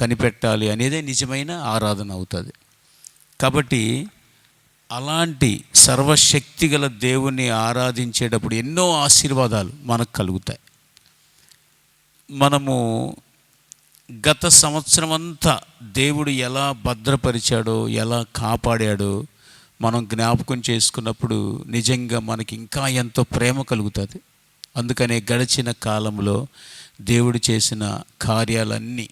కనిపెట్టాలి అనేదే నిజమైన ఆరాధన అవుతుంది. కాబట్టి అలాంటి సర్వశక్తిగల దేవుణ్ణి ఆరాధించేటప్పుడు ఎన్నో ఆశీర్వాదాలు మనకు కలుగుతాయి. మనము గత సంవత్సరం అంతా దేవుడు ఎలా భద్రపరిచాడో, ఎలా కాపాడాడో మనం జ్ఞాపకం చేసుకున్నప్పుడు నిజంగా మనకి ఇంకా ఎంతో ప్రేమ కలుగుతుంది. అందుకనే గడిచిన కాలంలో దేవుడు చేసిన కార్యాలన్నీ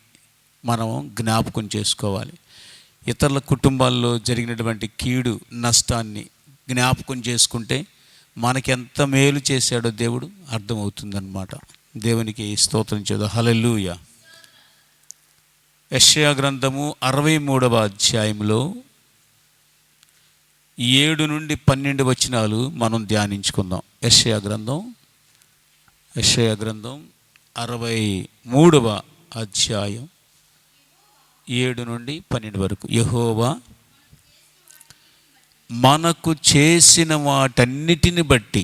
మనం జ్ఞాపకం చేసుకోవాలి. ఇతరుల కుటుంబాల్లో జరిగినటువంటి కీడు నష్టాన్ని జ్ఞాపకం చేసుకుంటే మనకెంత మేలు చేశాడో దేవుడు అర్థమవుతుందన్నమాట. దేవునికి స్తోత్రం చేద్దాం. హల్లెలూయా. యెషయా గ్రంథము 63వ అధ్యాయంలో 7 నుండి 12 వచనాలు మనం ధ్యానించుకుందాం. యెషయా గ్రంథం 63వ అధ్యాయం 7 నుండి 12 వరకు. యెహోవా మనకు చేసిన వాటన్నిటిని బట్టి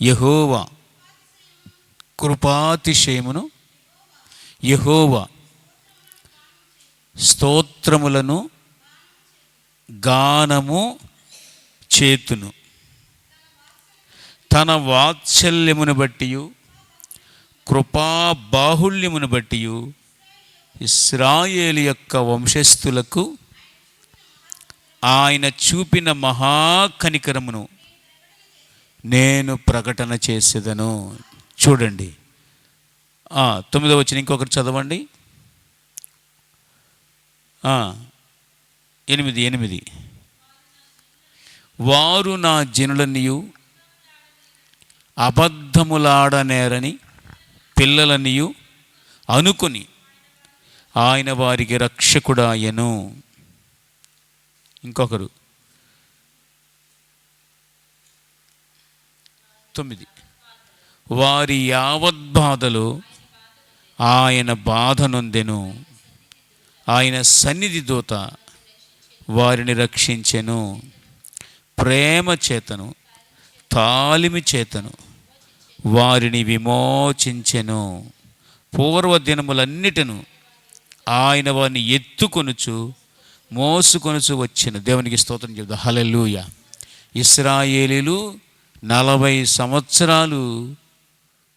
యెహోవా కృపాతిశయమును, యెహోవా స్తోత్రములను గానము చేతును. తన వాత్సల్యమును బట్టియు కృపాబాహుళ్యమును బట్టియు ఇశ్రాయేలు యొక్క వంశస్థులకు ఆయన చూపిన మహాకనికరమును నేను ప్రకటన చేసేదను. చూడండి 9వ వచనం ఇంకొకటి చదవండి. 8 వారు నా జనులనియు అబద్ధములాడనేరని పిల్లలనియు అనుకుని ఆయన వారికి రక్షకుడాయను. ఇంకొకరు 9 వారి యావద్బాధలో ఆయన బాధ నొందెను, ఆయన సన్నిధి దూత వారిని రక్షించెను. ప్రేమ చేతను తాలిమి చేతను వారిని విమోచించెను. పూర్వ దినములన్నిటిను ఆయన వారిని ఎత్తుకొనుచు మోసుకొనుచు వచ్చిన. దేవునికి స్తోత్రం చెప్తాం. హల్లెలూయా. ఇశ్రాయేలీలు 40 సంవత్సరాలు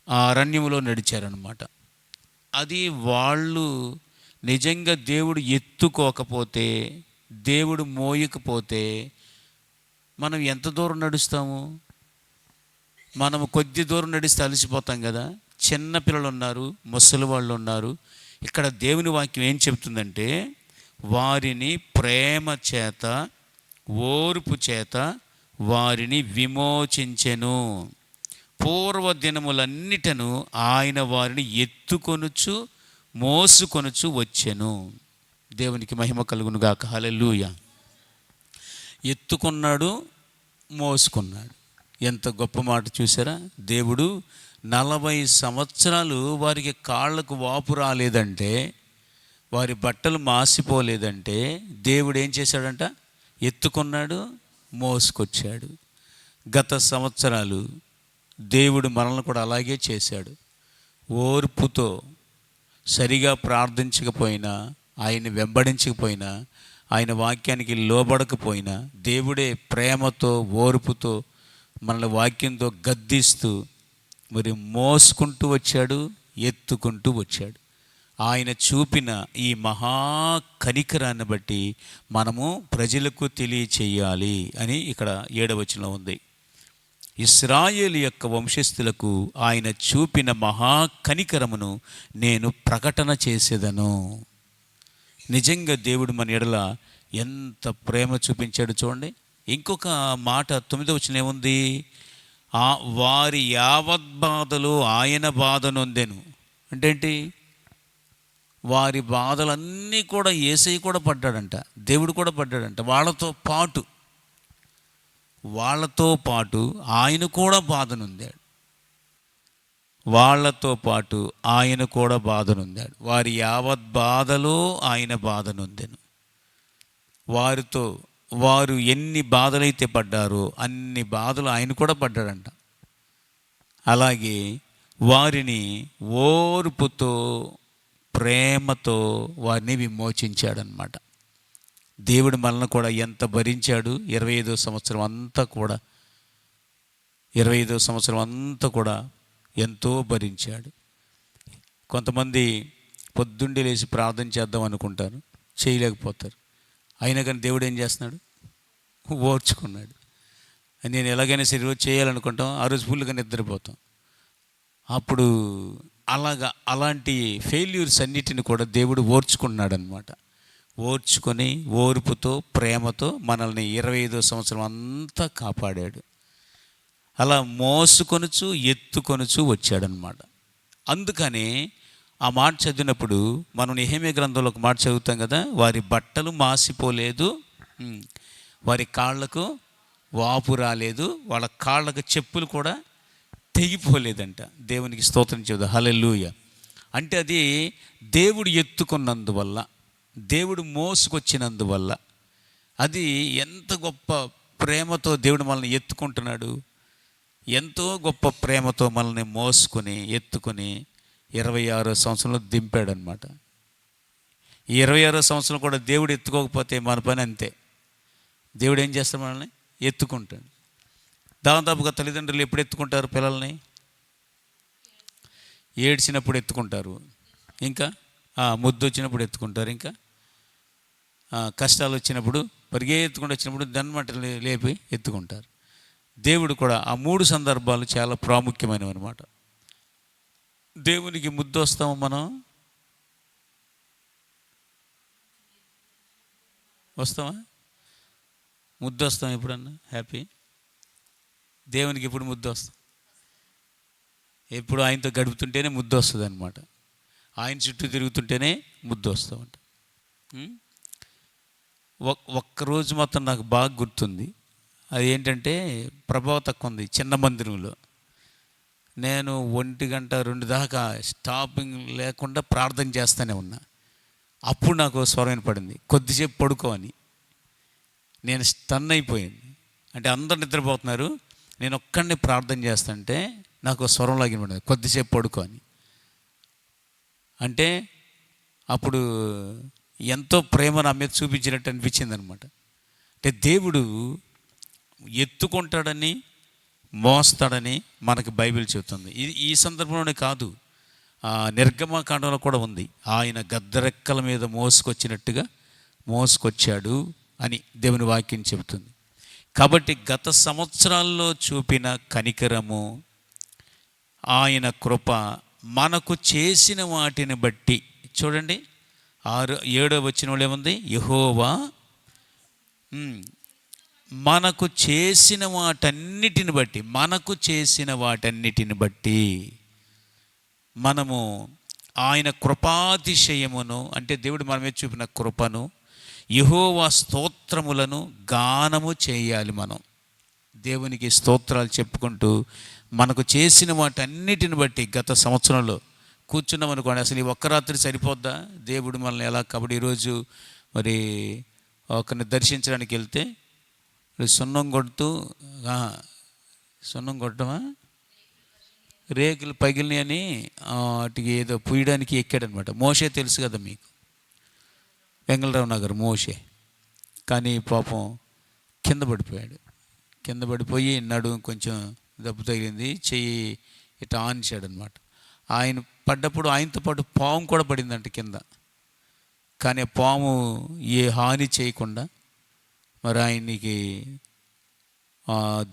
ఆ అరణ్యములో నడిచారనమాట. అది వాళ్ళు నిజంగా దేవుడు ఎత్తుకోకపోతే, దేవుడు మోయకపోతే మనం ఎంత దూరం నడుస్తాము? మనము కొద్ది దూరం నడిస్తే అలసిపోతాం కదా. చిన్నపిల్లలు ఉన్నారు, ముసలి వాళ్ళు ఉన్నారు. ఇక్కడ దేవుని వాక్యం ఏం చెప్తుందంటే, వారిని ప్రేమ చేత ఓర్పు చేత వారిని విమోచించెను. పూర్వ దినములన్నిటను ఆయన వారిని ఎత్తుకొనుచు మోసుకొనుచు వచ్చెను. దేవునికి మహిమ కలుగును గాక. హల్లెలూయా. ఎత్తుకున్నాడు, మోసుకున్నాడు. ఎంత గొప్ప మాట చూసారా. దేవుడు 40 సంవత్సరాలు వారికి కాళ్ళకు వాపు రాలేదంటే, వారి బట్టలు మాసిపోలేదంటే దేవుడు ఏం చేశాడంట? ఎత్తుకున్నాడు, మోసుకొచ్చాడు. గత సంవత్సరాలు దేవుడు మనల్ని కూడా అలాగే చేశాడు. ఓర్పుతో సరిగా ప్రార్థించకపోయినా, ఆయన వెంబడించకపోయినా, ఆయన వాక్యానికి లోబడకపోయినా దేవుడే ప్రేమతో ఓర్పుతో మనల్ని వాక్యంతో గద్దిస్తూ మరి మోసుకుంటూ వచ్చాడు, ఎత్తుకుంటూ వచ్చాడు. ఆయన చూపిన ఈ మహా కనికరాన్ని బట్టి మనము ప్రజలకు తెలియచేయాలి అని ఇక్కడ 7వ వచనంలో ఉంది. ఇశ్రాయేలు యొక్క వంశస్థులకు ఆయన చూపిన మహా కనికరమును నేను ప్రకటన చేసేదను. నిజంగా దేవుడు మన ఎడల ఎంత ప్రేమ చూపించాడు చూడండి. ఇంకొక మాట 9వ వచనం ఏముంది? వారి యావద్బాధలో ఆయన బాధ నొందెను. అంటే ఏంటి? వారి బాధలన్నీ కూడా యేసయ్య కూడా పడ్డాడంట, దేవుడు కూడా పడ్డాడంట. వాళ్ళతో పాటు ఆయన కూడా బాధనుందాడు. వాళ్ళతో పాటు ఆయన కూడా బాధనుందాడు. వారి యావత్ బాధలో ఆయన బాధనుందెను. వారు ఎన్ని బాధలైతే పడ్డారో అన్ని బాధలు ఆయన కూడా పడ్డాడంట. అలాగే వారిని ఓర్పుతో ప్రేమతో వారిని విమోచించాడనమాట. దేవుడు మనల్ని కూడా ఎంత భరించాడు. 25వ సంవత్సరం అంతా కూడా 25వ సంవత్సరం అంతా కూడా ఎంతో భరించాడు. కొంతమంది పొద్దుండి లేచి ప్రార్థన చేద్దాం అనుకుంటారు, చేయలేకపోతారు. అయినా కానీ దేవుడు ఏం చేస్తున్నాడు? ఓర్చుకున్నాడు. నేను ఎలాగైనా సరే ఈరోజు చేయాలనుకుంటాం, ఆ రోజు ఫుల్గా నిద్రపోతాం. అప్పుడు అలాంటి ఫెయిల్యూర్స్ అన్నిటిని కూడా దేవుడు ఓర్చుకున్నాడు అనమాట. ఓర్చుకొని ఓర్పుతో ప్రేమతో మనల్ని 25వ సంవత్సరం అంతా కాపాడాడు. అలా మోసుకొనుచు ఎత్తుకొనుచు వచ్చాడనమాట. అందుకని ఆ మాట చదివినప్పుడు మనం నెహెమ్యా గ్రంథంలో ఒక మాట చదువుతాం కదా, వారి బట్టలు మాసిపోలేదు, వారి కాళ్ళకు వాపు రాలేదు, వాళ్ళ కాళ్ళకు చెప్పులు కూడా తెగిపోలేదంట. దేవునికి స్తోత్రం చెబుదాం, హల్లెలూయా. అంటే అది దేవుడు ఎత్తుకున్నందువల్ల, దేవుడు మోసుకొచ్చినందువల్ల, అది ఎంత గొప్ప ప్రేమతో దేవుడు మనల్ని ఎత్తుకుంటున్నాడు. ఎంతో గొప్ప ప్రేమతో మనల్ని మోసుకొని ఎత్తుకొని 26వ సంవత్సరంలో దింపాడనమాట. ఈ 26వ సంవత్సరం కూడా దేవుడు ఎత్తుకోకపోతే మన పని అంతే. దేవుడు ఏం చేస్తాడు? మనల్ని ఎత్తుకుంటాడు. దాదాపుగా తల్లిదండ్రులు ఎప్పుడు ఎత్తుకుంటారు పిల్లల్ని? ఏడ్చినప్పుడు ఎత్తుకుంటారు, ఇంకా ముద్దు వచ్చినప్పుడు ఎత్తుకుంటారు, ఇంకా కష్టాలు వచ్చినప్పుడు పరిగెత్తుకుంటూ వచ్చినప్పుడు దన్నమాట లేపి ఎత్తుకుంటారు. దేవుడు కూడా ఆ 3 సందర్భాలు చాలా ప్రాముఖ్యమైనవి అనమాట. దేవునికి ముద్దు వస్తాము మనం, వస్తామా? ముద్దు వస్తాం ఎప్పుడన్నా? హ్యాపీ దేవునికి ఎప్పుడు ముద్దు వస్తాం? ఎప్పుడు ఆయనతో గడుపుతుంటేనే ముద్దు వస్తుంది అనమాట. ఆయన చుట్టూ తిరుగుతుంటేనే ముద్దు వస్తామంట. ఒక్కరోజు మొత్తం నాకు బాగా గుర్తుంది. అది ఏంటంటే ప్రభావతత్వం ఉంది చిన్న మందిరంలో. నేను 1 గంట 2 దాకా స్టాపింగ్ లేకుండా ప్రార్థన చేస్తూనే ఉన్నా. అప్పుడు నాకు స్వరం వినపడింది, కొద్దిసేపు పడుకోని. నేను స్టన్ అయిపోయింది. అంటే అందరు నిద్రపోతున్నారు, నేను ఒక్కడిని ప్రార్థన చేస్తుంటే నాకు స్వరం లాగిన కొద్దిసేపు పడుకోని. అంటే అప్పుడు ఎంతో ప్రేమ నా మీద చూపించినట్టు అనిపించింది అనమాట. అంటే దేవుడు ఎత్తుకుంటాడని మోస్తాడని మనకి బైబిల్ చెబుతుంది. ఈ సందర్భంలోనే కాదు, నిర్గమకాండంలో కూడా ఉంది. ఆయన గద్దరెక్కల మీద మోసుకొచ్చినట్టుగా మోసుకొచ్చాడు అని దేవుని వాక్యం చెబుతుంది. కాబట్టి గత సంవత్సరాల్లో చూపిన కనికరము, ఆయన కృప మనకు చేసిన వాటిని బట్టి చూడండి. 7వ వచనంలో ఏముంది? యెహోవా మనకు చేసిన వాటన్నిటిని బట్టి, మనకు చేసిన వాటన్నిటిని బట్టి మనము ఆయన కృపాతిశయమును, అంటే దేవుడు మన మీద చూపిన కృపను, యెహోవా స్తోత్రములను గానము చేయాలి. మనం దేవునికి స్తోత్రాలు చెప్పుకుంటూ మనకు చేసిన వాటన్నిటిని బట్టి గత సంవత్సరంలో కూర్చున్నాం అనుకోండి. అసలు ఈ ఒక్క రాత్రి సరిపోద్దా? దేవుడు మనల్ని ఎలా? కాబట్టి ఈరోజు మరి ఒకరిని దర్శించడానికి వెళ్తే సున్నం కొడుతూ, సున్నం కొట్టమా, రేకులు పగిలినాయని వాటికి ఏదో పూయడానికి ఎక్కాడనమాట. మోషే తెలుసు కదా మీకు, వెంగళరావు నగర్ మోషే. కానీ పాపం కింద పడిపోయాడు. కింద పడిపోయి నడుము కొంచెం దెబ్బ తగిలింది, చెయ్యి ఇట్లా ఆనిచాడనమాట. ఆయన పడ్డప్పుడు ఆయనతో పాటు పాము కూడా పడిందంట కింద. కానీ పాము ఏ హాని చేయకుండా మరి ఆయనకి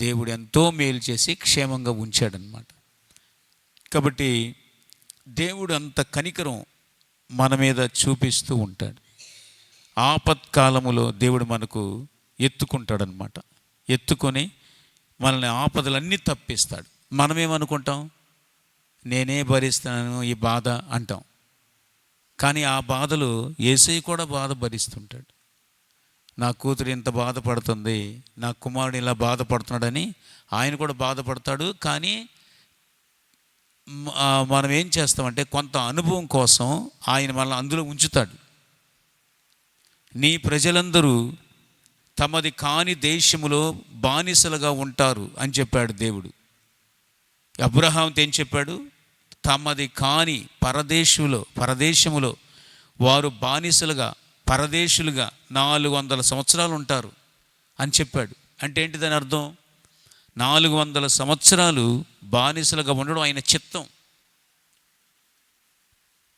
దేవుడు ఎంతో మేలు చేసి క్షేమంగా ఉంచాడనమాట. కాబట్టి దేవుడు అంత కనికరం మన మీద చూపిస్తూ ఉంటాడు. ఆపత్కాలములో దేవుడు మనకు ఎత్తుకుంటాడనమాట. ఎత్తుకొని మనల్ని ఆపదలన్నీ తప్పిస్తాడు. మనమేమనుకుంటాం? నేనే భరిస్తాను ఈ బాధ అంటాం. కానీ ఆ బాధలు యేసయ్య కూడా బాధ భరిస్తుంటాడు. నా కూతురు ఇంత బాధపడుతుంది, నా కుమారుడు ఇలా బాధపడుతున్నాడని ఆయన కూడా బాధపడతాడు. కానీ మనం ఏం చేస్తామంటే కొంత అనుభవం కోసం ఆయన మనల్ని అందులో ఉంచుతాడు. నీ ప్రజలందరూ తమది కాని దేశములో బానిసలుగా ఉంటారు అని చెప్పాడు దేవుడు. అబ్రహాంతో ఏం చెప్పాడు? తమది కాని పరదేశములో వారు బానిసలుగా పరదేశులుగా 400 సంవత్సరాలు ఉంటారు అని చెప్పాడు. అంటే ఏంటి దాని అర్థం? 400 సంవత్సరాలు బానిసలుగా ఉండడం ఆయన చిత్తం.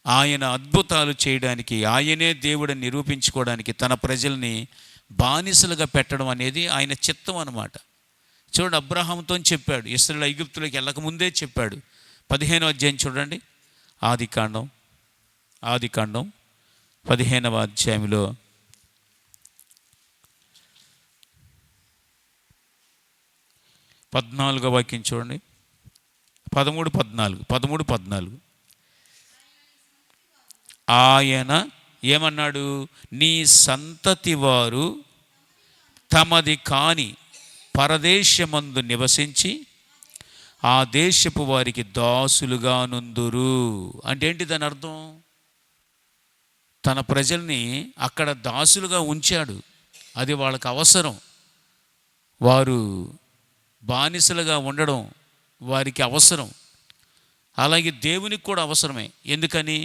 ఆయన అద్భుతాలు చేయడానికి, ఆయనే దేవుడిని నిరూపించుకోవడానికి తన ప్రజల్ని బానిసలుగా పెట్టడం అనేది ఆయన చిత్తం అన్నమాట. చూడండి, అబ్రహాముతో చెప్పాడు, ఇశ్రాయేలు ఐగుప్తులోకి వెళ్ళకముందే చెప్పాడు. 15వ అధ్యాయం చూడండి, ఆదికాండం 15వ అధ్యాయంలో 14వ వాక్యం చూడండి. 13-14 ఆయన ఏమన్నాడు? నీ సంతతి వారు తమది కాని పరదేశమందు నివసించి ఆ దేశపు వారికి దాసులుగా నుందురు. అంటే ఏంటి దాని అర్థం? తన ప్రజల్ని అక్కడ దాసులుగా ఉంచాడు. అది వాళ్ళకి అవసరం. వారు బానిసలుగా ఉండడం వారికి అవసరం. అలాగే దేవునికి కూడా అవసరమే. ఎందుకని?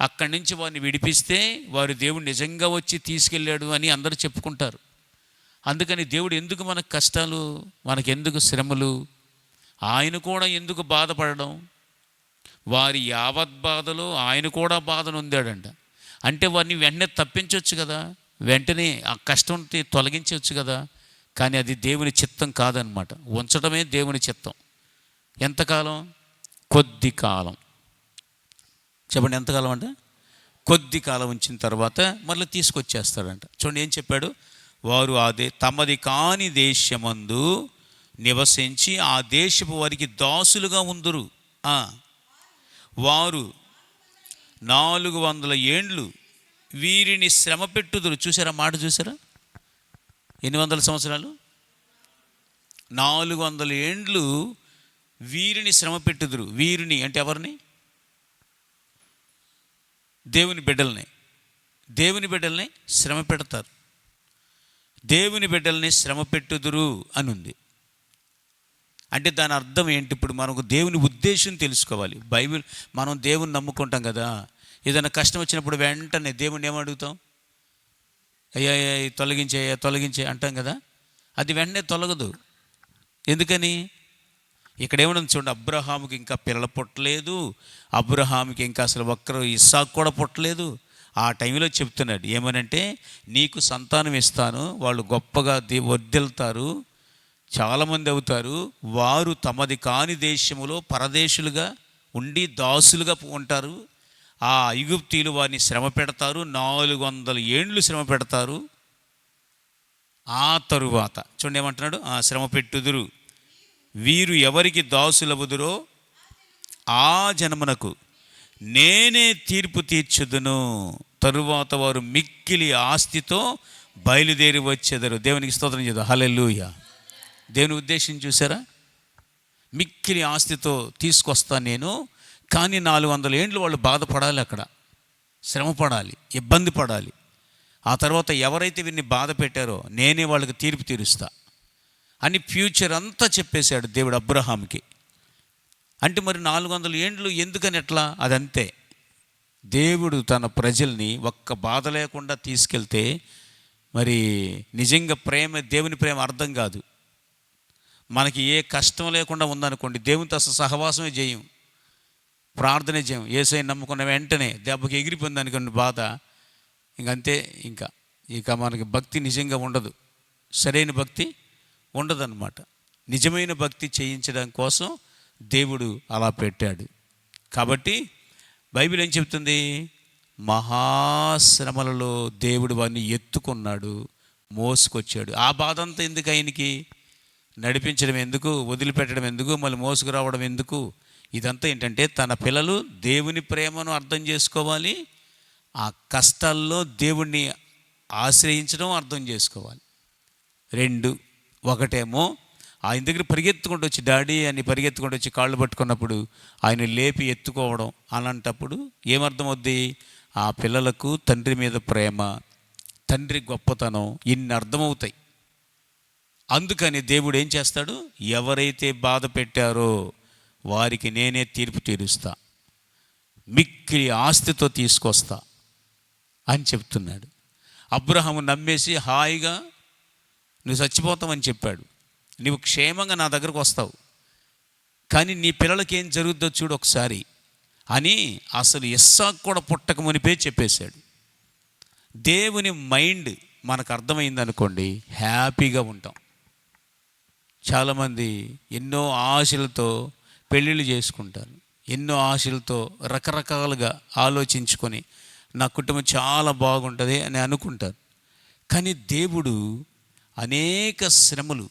అక్కడి నుంచి వారిని విడిపిస్తే వారు దేవుడు నిజంగా వచ్చి తీసుకెళ్ళాడు అని అందరూ చెప్పుకుంటారు. అందుకని దేవుడు ఎందుకు మనకు కష్టాలు, మనకెందుకు శ్రమలు, ఆయన కూడా ఎందుకు బాధపడడం? వారి యావత్ బాధలో ఆయన కూడా బాధను ఉందాడంట. అంటే వారిని వెంటనే తప్పించవచ్చు కదా, వెంటనే ఆ కష్టం తొలగించవచ్చు కదా. కానీ అది దేవుని చిత్తం కాదనమాట. ఉంచడమే దేవుని చిత్తం. ఎంతకాలం? కొద్ది కాలం. చెప్పండి, ఎంతకాలం అంటే? కొద్ది కాలం ఉంచిన తర్వాత మళ్ళీ తీసుకొచ్చేస్తాడంట. చూడండి ఏం చెప్పాడు? వారు తమది కాని దేశమందు నివసించి ఆ దేశపు వారికి దాసులుగా ఉందురు. వారు 400 ఏండ్లు వీరిని శ్రమ పెట్టుదురు. చూసారా మాట? చూసారా? ఎన్ని వందల సంవత్సరాలు? 400 ఏండ్లు వీరిని శ్రమ పెట్టుదురు. వీరిని అంటే ఎవరిని? దేవుని బిడ్డల్ని శ్రమ పెడతారు. దేవుని బిడ్డల్ని శ్రమ పెట్టుదురు అని ఉంది. అంటే దాని అర్థం ఏంటి? ఇప్పుడు మనకు దేవుని ఉద్దేశం తెలుసుకోవాలి. బైబిల్, మనం దేవుని నమ్ముకుంటాం కదా, ఏదైనా కష్టం వచ్చినప్పుడు వెంటనే దేవుని ఏమడుగుతాం? అయ్యా తొలగించే అంటాం కదా. అది వెంటనే తొలగదు. ఎందుకని? ఇక్కడ ఏమన్నా చూడండి, అబ్రహాముకి ఇంకా పిల్లలు పుట్టలేదు, అబ్రహాముకి ఇంకా అసలు ఒక్కరు ఇస్సాకు కూడా పుట్టలేదు. ఆ టైంలో చెప్తున్నాడు ఏమనంటే, నీకు సంతానం ఇస్తాను, వాళ్ళు గొప్పగా వర్ధిల్లుతారు, చాలామంది అవుతారు, వారు తమది కాని దేశములో పరదేశులుగా ఉండి దాసులుగా ఉంటారు, ఆ ఐగుప్తీయులు వారిని శ్రమ పెడతారు, 400 ఏండ్లు శ్రమ పెడతారు. ఆ తరువాత చూడండి ఏమంటున్నాడు? శ్రమ పెట్టుదురు. వీరు ఎవరికి దాసులవుదురో ఆ జనమునకు నేనే తీర్పు తీర్చుదును. తరువాత వారు మిక్కిలి ఆస్తితో బయలుదేరి వచ్చేదరు. దేవునికి స్తోత్రం చేద్దాం. హల్లెలూయా. దేవుని ఉద్దేశం చూసారా? మిక్కిలి ఆస్తితో తీసుకొస్తాను నేను. కానీ 400 ఏండ్లు వాళ్ళు బాధపడాలి, అక్కడ శ్రమ పడాలి, ఇబ్బంది పడాలి. ఆ తర్వాత ఎవరైతే వీరిని బాధ పెట్టారో నేనే వాళ్ళకి తీర్పు తీరుస్తా అని ఫ్యూచర్ అంతా చెప్పేశాడు దేవుడు అబ్రహాంకి. అంటే మరి 400 ఏండ్లు ఎందుకని ఎట్లా? అదంతే. దేవుడు తన ప్రజల్ని ఒక్క బాధ లేకుండా తీసుకెళ్తే మరి నిజంగా దేవుని ప్రేమ అర్థం కాదు. మనకి ఏ కష్టం లేకుండా ఉందనుకోండి, దేవునితో అసలు సహవాసమే చేయం, ప్రార్థనే చేయం. యేసయ్య నమ్ముకున్న వెంటనే దెబ్బకి ఎగిరిపోయింది అనుకోండి బాధ, ఇంకంతే. ఇక మనకి భక్తి నిజంగా ఉండదు, సరైన భక్తి ఉండదన్నమాట. నిజమైన భక్తి చేయించడం కోసం దేవుడు అలా పెట్టాడు. కాబట్టి బైబిల్ ఏం చెప్తుంది? మహాశ్రమలలో దేవుడు వారిని ఎత్తుకున్నాడు, మోసుకొచ్చాడు. ఆ బాధ అంతా ఎందుకు ఆయనకి? నడిపించడం ఎందుకు, వదిలిపెట్టడం ఎందుకు, మళ్ళీ మోసుకురావడం ఎందుకు? ఇదంతా ఏంటంటే తన పిల్లలు దేవుని ప్రేమను అర్థం చేసుకోవాలి, ఆ కష్టాల్లో దేవుణ్ణి ఆశ్రయించడం అర్థం చేసుకోవాలి. 2. ఒకటేమో ఆయన దగ్గర పరిగెత్తుకుంటూ వచ్చి డాడీ అని పరిగెత్తుకుంటూ వచ్చి కాళ్ళు పట్టుకున్నప్పుడు ఆయన లేపి ఎత్తుకోవడం. అలాంటప్పుడు ఏమర్థమవుద్ది? ఆ పిల్లలకు తండ్రి మీద ప్రేమ, తండ్రి గొప్పతనం ఇన్ని అర్థమవుతాయి. అందుకని దేవుడు ఏం చేస్తాడు? ఎవరైతే బాధ పెట్టారో వారికి నేనే తీర్పు తీరుస్తా. మిక్కిలి ఆస్తితో తీసుకొస్తా అని చెప్తున్నాడు. అబ్రహాము నమ్మేసి హాయిగా నువ్వు చచ్చిపోతావని చెప్పాడు, నువ్వు క్షేమంగా నా దగ్గరకు వస్తావు, కానీ నీ పిల్లలకి ఏం జరుగుద్దో చూడు ఒకసారి అని అసలు ఇస్సాకు కూడా పుట్టక మునిపే చెప్పేశాడు. దేవుని మైండ్ మనకు అర్థమైంది అనుకోండి, హ్యాపీగా ఉంటాం. చాలామంది ఎన్నో ఆశలతో పెళ్ళిళ్ళు చేసుకుంటారు, ఎన్నో ఆశలతో రకరకాలుగా ఆలోచించుకొని నా కుటుంబం చాలా బాగుంటుంది అని అనుకుంటారు. కానీ దేవుడు అనేక శ్రమలు,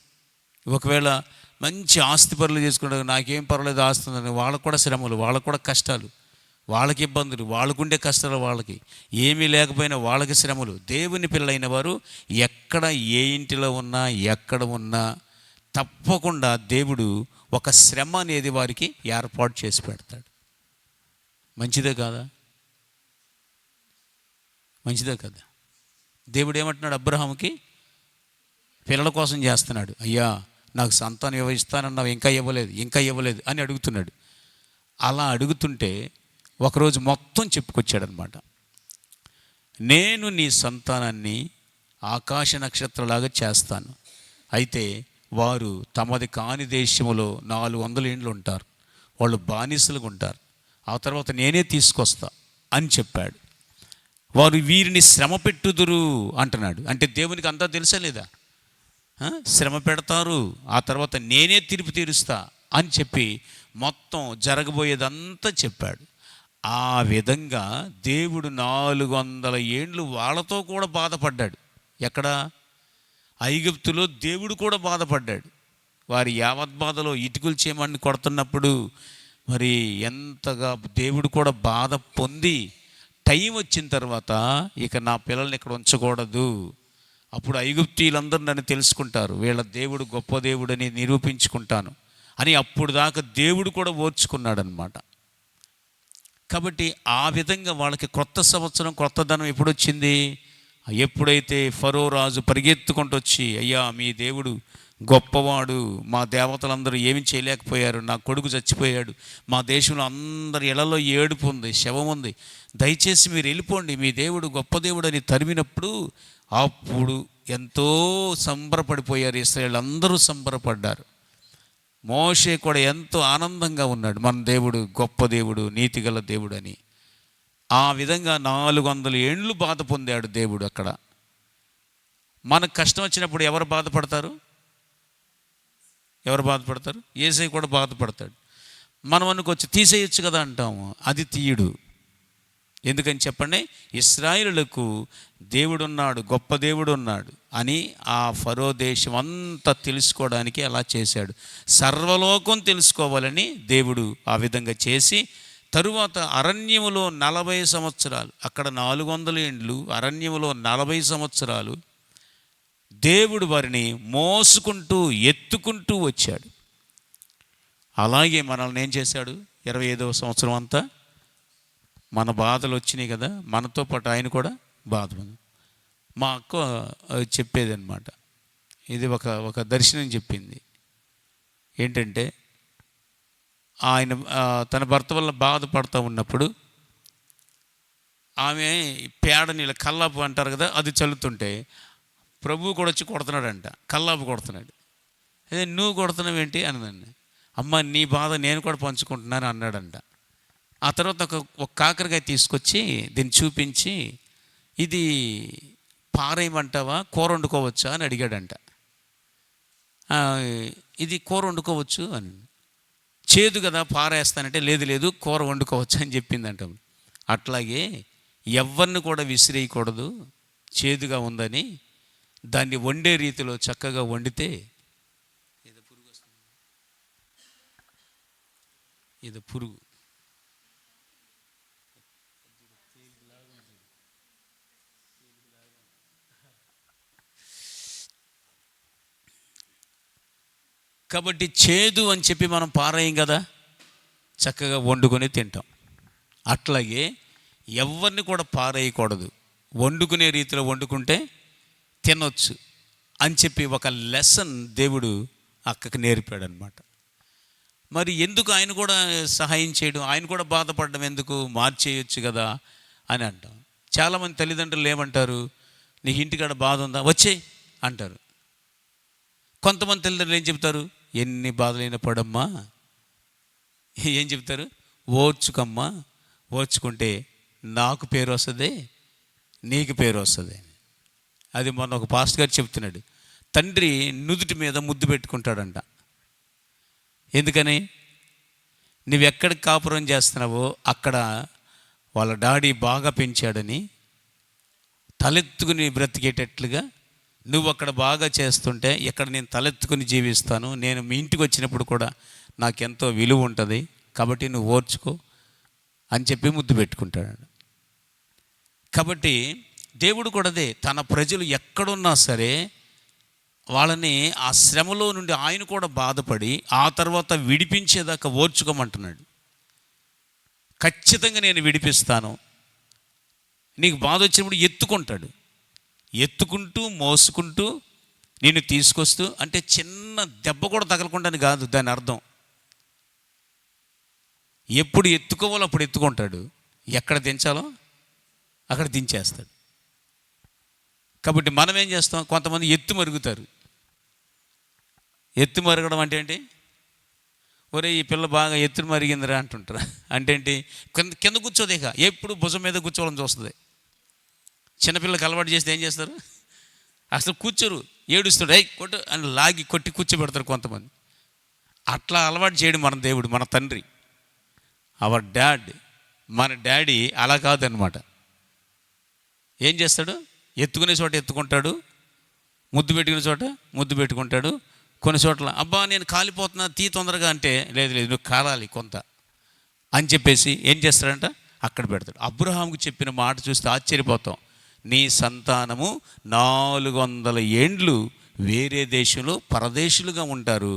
ఒకవేళ మంచి ఆస్తిపరులు చేసుకుంటారు, నాకేం పర్వాలేదు ఆస్తి ఉందని, వాళ్ళకు కూడా శ్రమలు, వాళ్ళకు కూడా కష్టాలు, వాళ్ళకి ఇబ్బందులు, వాళ్ళకుండే కష్టాలు, వాళ్ళకి ఏమీ లేకపోయినా వాళ్ళకి శ్రమలు. దేవుని పిల్లలైన వారు ఎక్కడ ఏ ఇంటిలో ఉన్నా ఎక్కడ ఉన్నా తప్పకుండా దేవుడు ఒక శ్రమ అనేది వారికి ఏర్పాటు చేసి పెడతాడు. మంచిదే కాదా? మంచిదే కదా? దేవుడు ఏమంటున్నాడు అబ్రహాముకి? పిల్లల కోసం చేస్తున్నాడు. అయ్యా నాకు సంతానం ఇస్తానన్నావు, ఇంకా ఇవ్వలేదు అని అడుగుతున్నాడు. అలా అడుగుతుంటే ఒకరోజు మొత్తం చెప్పుకొచ్చాడనమాట. నేను నీ సంతానాన్ని ఆకాశ నక్షత్రలాగా చేస్తాను, అయితే వారు తమది కాని దేశములో 400 ఏండ్లు ఉంటారు, వాళ్ళు బానిసలుగా ఉంటారు, ఆ తర్వాత నేనే తీసుకొస్తా అని చెప్పాడు. వారు వీరిని శ్రమ పెట్టుదురు అంటున్నాడు. అంటే దేవునికి అంతా తెలుసా లేదా? శ్రమ పెడతారు, ఆ తర్వాత నేనే తీర్పు తీరుస్తా అని చెప్పి మొత్తం జరగబోయేదంతా చెప్పాడు. ఆ విధంగా దేవుడు 400 ఏండ్లు వాళ్ళతో కూడా బాధపడ్డాడు. ఎక్కడ? ఐగుప్తులో దేవుడు కూడా బాధపడ్డాడు. వారి యావద్బాధలో ఇటుకలు చేయమని కొడుతున్నప్పుడు మరి ఎంతగా దేవుడు కూడా బాధ పొంది, టైం వచ్చిన తర్వాత ఇక నా పిల్లల్ని ఇక్కడ ఉంచకూడదు, అప్పుడు ఐగుప్తీయులందరూ నన్ను తెలుసుకుంటారు, వీళ్ళ దేవుడు గొప్ప దేవుడని నిరూపించుకుంటాను అని అప్పుడు దాకా దేవుడు కూడా ఓర్చుకున్నాడనమాట. కాబట్టి ఆ విధంగా వాళ్ళకి క్రొత్త సంవత్సరం, క్రొత్త ధనం ఎప్పుడు వచ్చింది? ఎప్పుడైతే ఫరో రాజు పరిగెత్తుకుంటూ వచ్చి, అయ్యా మీ దేవుడు గొప్పవాడు, మా దేవతలందరూ ఏమి చేయలేకపోయారు, నా కొడుకు చచ్చిపోయాడు, మా దేశంలో అందరి ఇళ్లలో ఏడుపు ఉంది, శవం ఉంది, దయచేసి మీరు వెళ్ళిపోండి, మీ దేవుడు గొప్ప దేవుడు అని తరిమినప్పుడు అప్పుడు ఎంతో సంబరపడిపోయారు ఇశ్రాయేలు అందరూ, సంబరపడ్డారు. మోషే కూడా ఎంతో ఆనందంగా ఉన్నాడు, మన దేవుడు గొప్ప దేవుడు, నీతిగల దేవుడు అని. ఆ విధంగా 400 ఏండ్లు బాధ పొందాడు దేవుడు అక్కడ. మనకు కష్టం వచ్చినప్పుడు ఎవరు బాధపడతారు? యేసయ్య కూడా బాధపడతాడు. మనం అనుకోవచ్చు తీసేయచ్చు కదా అంటాము, అది తీయడు. ఎందుకని చెప్పండి? ఇశ్రాయేలులకు దేవుడున్నాడు, గొప్ప దేవుడు ఉన్నాడు అని ఆ ఫరో దేశం అంతా తెలుసుకోవడానికి అలా చేశాడు. సర్వలోకం తెలుసుకోవాలని దేవుడు ఆ విధంగా చేసి, తరువాత అరణ్యములో 40 సంవత్సరాలు, అక్కడ 400 ఏండ్లు, అరణ్యములో 40 సంవత్సరాలు దేవుడు వారిని మోసుకుంటూ ఎత్తుకుంటూ వచ్చాడు. అలాగే మనల్ని ఏం చేశాడు? 25వ సంవత్సరం అంతా మన బాధలు వచ్చినాయి కదా, మనతో పాటు ఆయన కూడా బాధపడు. మా అక్క చెప్పేది అనమాట, ఇది ఒక దర్శనం చెప్పింది. ఏంటంటే ఆయన తన భర్త వల్ల బాధపడుతూ ఉన్నప్పుడు ఆమె పేడ నీళ్ళ కల్లాపు అంటారు కదా, అది చల్లుతుంటే ప్రభువు కూడా వచ్చి కొడుతున్నాడంట, కల్లాపు కొడుతున్నాడు. అదే నువ్వు కొడుతున్నావు ఏంటి అన్నదండి. అమ్మ నీ బాధ నేను కూడా పంచుకుంటున్నాను అన్నాడంట. ఆ తర్వాత ఒక కాకరకాయ తీసుకొచ్చి దీన్ని చూపించి, ఇది పారేయమంటావా, కూర వండుకోవచ్చా అని అడిగాడంట. ఇది కూర వండుకోవచ్చు అని. చేదు కదా పారేస్తానంటే లేదు కూర వండుకోవచ్చు అని చెప్పిందంట. అట్లాగే ఎవరిని కూడా విసిరేయకూడదు, చేదుగా ఉందని దాన్ని వండే రీతిలో చక్కగా వండితే ఇది పురుగు కాబట్టి చేదు అని చెప్పి మనం పారేయం కదా, చక్కగా వండుకొని తింటాం. అట్లాగే ఎవరిని కూడా పారేయకూడదు, వండుకునే రీతిలో వండుకుంటే తినొచ్చు అని చెప్పి ఒక లెసన్ దేవుడు అక్కకి నేర్పాడు అనమాట. మరి ఎందుకు ఆయన కూడా సహాయం చేయడం, ఆయన కూడా బాధపడడం ఎందుకు, మార్చేయొచ్చు కదా అని అంటాం. చాలామంది తల్లిదండ్రులు ఏమంటారు, నీకు ఇంటికాడ బాధ ఉందా, వచ్చేయి అంటారు. కొంతమంది తల్లిదండ్రులు ఏం చెప్తారు, ఎన్ని బాధలైనా పడమ్మా, ఏం చెప్తారు, ఓర్చుకమ్మా, ఓర్చుకుంటే నాకు పేరు వస్తుంది, నీకు పేరు వస్తుంది. అది మొన్న ఒక పాస్టర్ గారు చెప్తున్నాడు, తండ్రి నుదుటి మీద ముద్దు పెట్టుకుంటాడంట. ఎందుకని, నువ్వెక్కడికి కాపురం చేస్తున్నావో అక్కడ వాళ్ళ డాడీ బాగా పెంచాడని, తలెత్తుకుని బ్రతికేటట్లుగా నువ్వు అక్కడ బాగా చేస్తుంటే ఇక్కడ నేను తలెత్తుకుని జీవిస్తాను, నేను మీ ఇంటికి వచ్చినప్పుడు కూడా నాకెంతో విలువ ఉంటుంది, కాబట్టి నువ్వు ఓర్చుకో అని చెప్పి ముద్దు పెట్టుకుంటాడు. కాబట్టి దేవుడు కూడా అదే, తన ప్రజలు ఎక్కడున్నా సరే వాళ్ళని ఆ శ్రమలో నుండి ఆయన కూడా బాధపడి ఆ తర్వాత విడిపించేదాకా ఓర్చుకోమంటున్నాడు. ఖచ్చితంగా నేను విడిపిస్తాను. నీకు బాధ వచ్చినప్పుడు ఎత్తుకుంటాడు, ఎత్తుకుంటూ మోసుకుంటూ నేను తీసుకొస్తూ, అంటే చిన్న దెబ్బ కూడా తగలకుండాని కాదు దాని అర్థం. ఎప్పుడు ఎత్తుకోవాలో అప్పుడు ఎత్తుకుంటాడు, ఎక్కడ దించాలో అక్కడ దించేస్తాడు. కాబట్టి మనం ఏం చేస్తాం, కొంతమంది ఎత్తు మరుగుతారు. ఎత్తు మరగడం అంటే ఏంటి, ఒరే ఈ పిల్ల బాగా ఎత్తును మరిగిందిరా అంటుంటారా. అంటే ఏంటి, కింద కూర్చోదేక ఎప్పుడు భుజం మీద కూర్చోవాలని చూస్తుంది. చిన్నపిల్లకి అలవాటు చేస్తే ఏం చేస్తారు, అసలు కూర్చోరు, ఏడుస్తాడు, కొట్టు అని లాగి కొట్టి కూర్చోబెడతారు కొంతమంది. అట్లా అలవాటు చేయడు మన దేవుడు, మన తండ్రి, అవర్ డాడ్. మన డాడీ అలా కాదనమాట. ఏం చేస్తాడు, ఎత్తుకునే చోట ఎత్తుకుంటాడు, ముద్దు పెట్టుకునే చోట ముద్దు పెట్టుకుంటాడు. కొన్ని చోట్ల అబ్బా నేను కాలిపోతున్నా తీ తొందరగా అంటే, లేదు లేదు నువ్వు కాలాలి కొంత అని చెప్పేసి ఏం చేస్తాడంట, అక్కడ పెడతాడు. అబ్రహాముకు చెప్పిన మాట చూస్తే ఆశ్చర్యపోతాం, నీ సంతానము 400 ఏండ్లు వేరే దేశంలో పరదేశులుగా ఉంటారు,